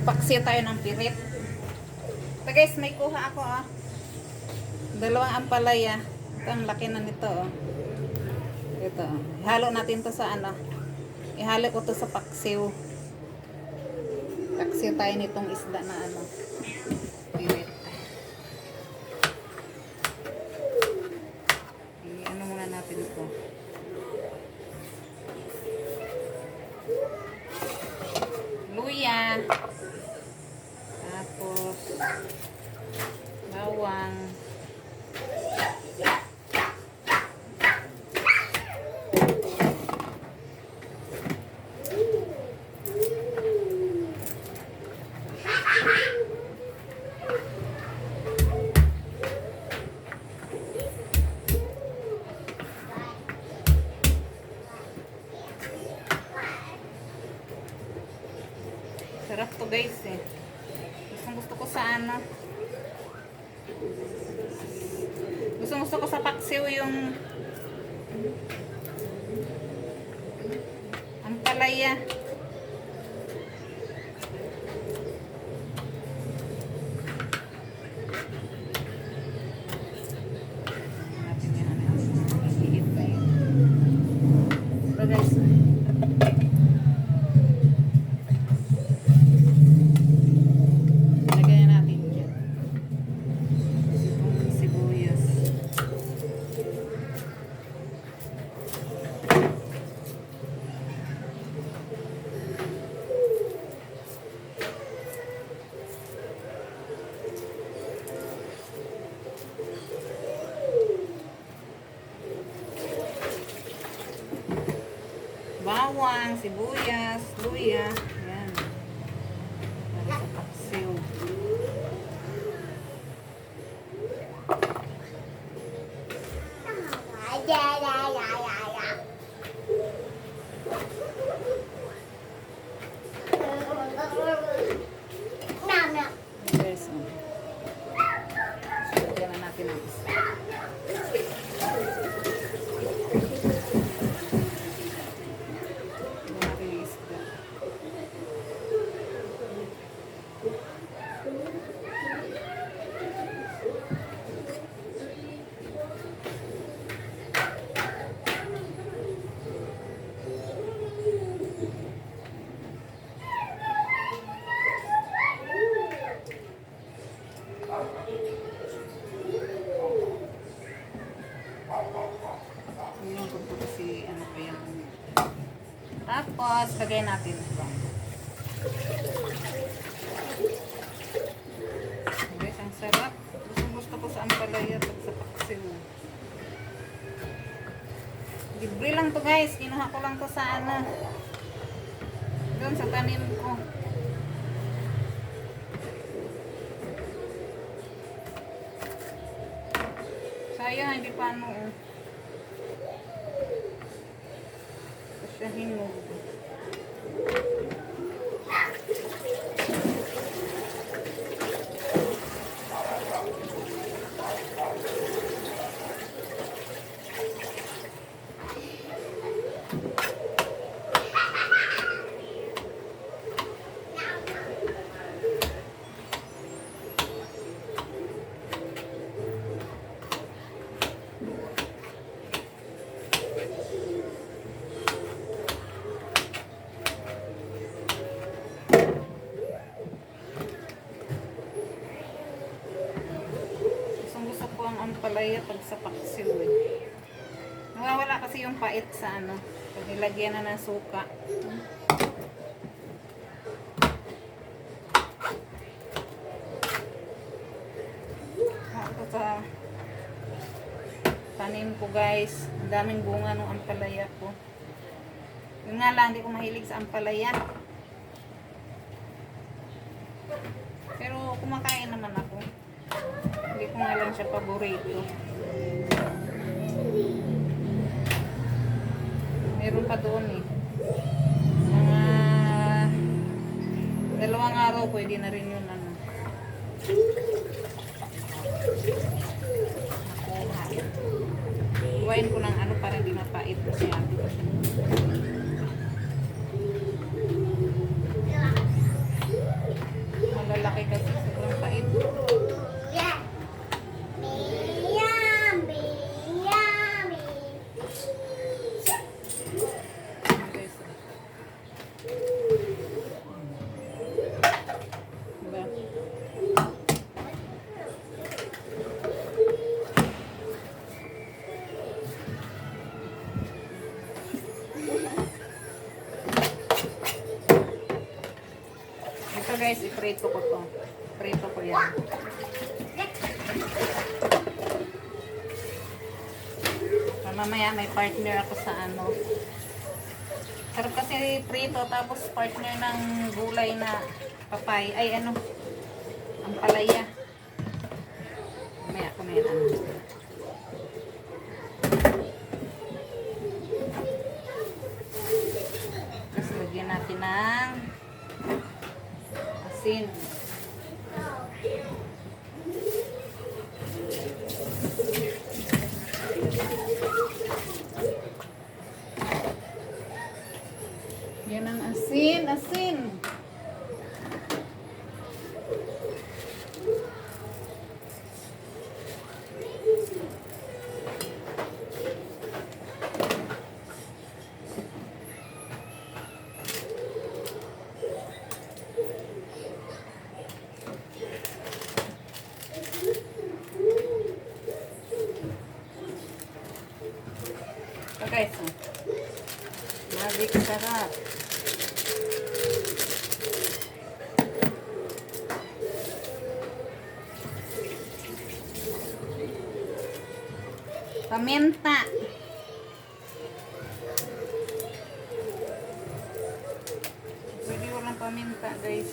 Paksi tayo ng pirit. So guys, may kuha ako dalawang ampalaya. Ito, ang laki na nito Ito. Ihalo natin to sa ihalo ko to sa paksiw. Paksiw tayo nitong isda na pirit. Muna natin ito. Luya. Tapos bawang. Sarap to guys gusto ko sa gusto ko sa paksiw yung ampalaya. Natin yan ihit na yun. So guys, bawang, sibuyas, luya. Ayan. Para sa paksiw. So, lagyan na natin ang isa. Tapos, lagay natin ito. Guys, ang sarap. Gusto ko sa ampalaya at sa paksiw. Libre lang to guys. Kinuha ko lang to sa doon sa tanim ko. Sayang, hindi pa Pasyahin mo. Ampalaya pag sa paksiw nawawala kasi yung pait sa pag nilagyan na ng suka. Ito sa tanim ko guys, ang daming bunga ng ampalaya ko. Yun nga lang, hindi ko mahilig sa ampalaya, pero kumakain naman ako. Hindi ko nga lang siya paborito. Meron pa doon mga 2 araw pwede na rin yun nakuha. Huwain ko ng para hindi mapait masyado. guys, iprito ko to. Prito ko yan. Mamaya may partner ako sa ano. Sarap kasi prito tapos partner ng gulay na papay. Ay ano, ang palaya. Mamaya ko na yan. Tapos lagyan natin ng asin. Yan ang asin, asin. So guys, magic sarap. Paminta. Pwede walang paminta, guys.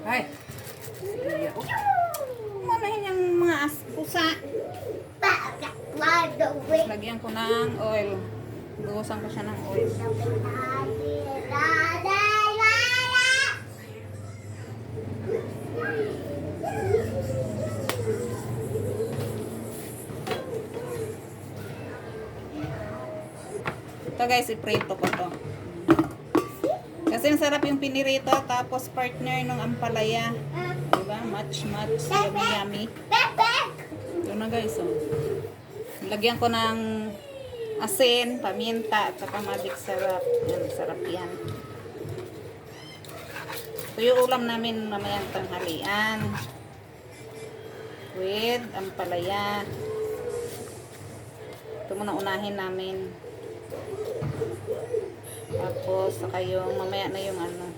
Ay. Sige. Oh. Manahin yung mga pusa. Lagyan ko ng oil. Buhusan ko siya ng oil. Ito guys, iprito ko to. Kasi masarap yung pinirito tapos partner ng ampalaya. Diba? Match, yummy, yummy. Ito na guys, oh. Lagyan ko ng asin, paminta, at saka magic sarap. Yan, sarap yan. Ito yung ulam namin mamayang tanghalian. With ampalaya. Ito muna unahin namin. Tapos, saka yung mamaya na yung ano.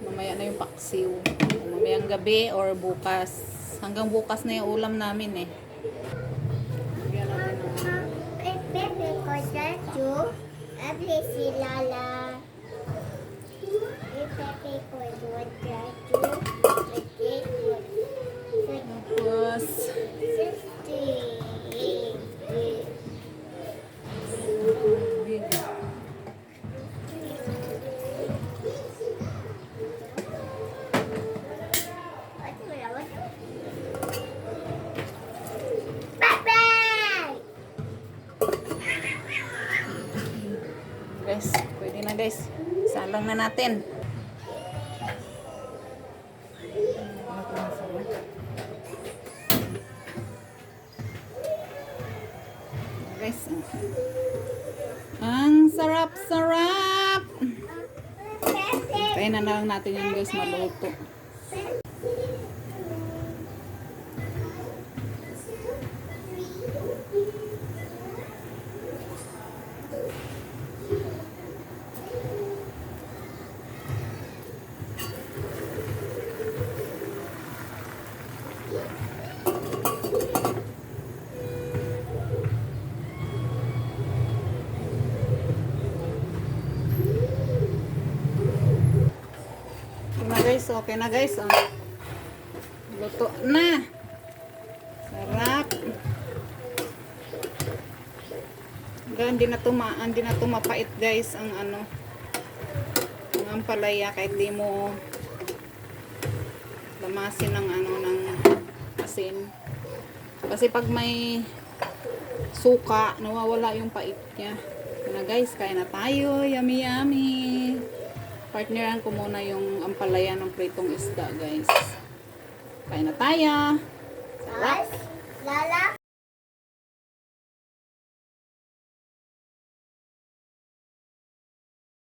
Mamaya na yung paksiw. Mamayang gabi or bukas. Hanggang bukas na yung ulam namin eh. Tapos guys, pwede na guys. Salang na natin. Guys, ang sarap-sarap. Kaya na lang natin yan guys, maluto. Guys, okay na guys, oh. Luto na. Sarap. Hindi na mapait guys ang ano, ang ampalaya kahit di mo lamasin ng ano ng asin. Kasi pag may suka, nawawala yung pait niya. Na guys, kain na tayo. Yummy yummy. Partneran ko muna yung ampalaya ng pritong isda, guys. Kain na tayo. Sarap.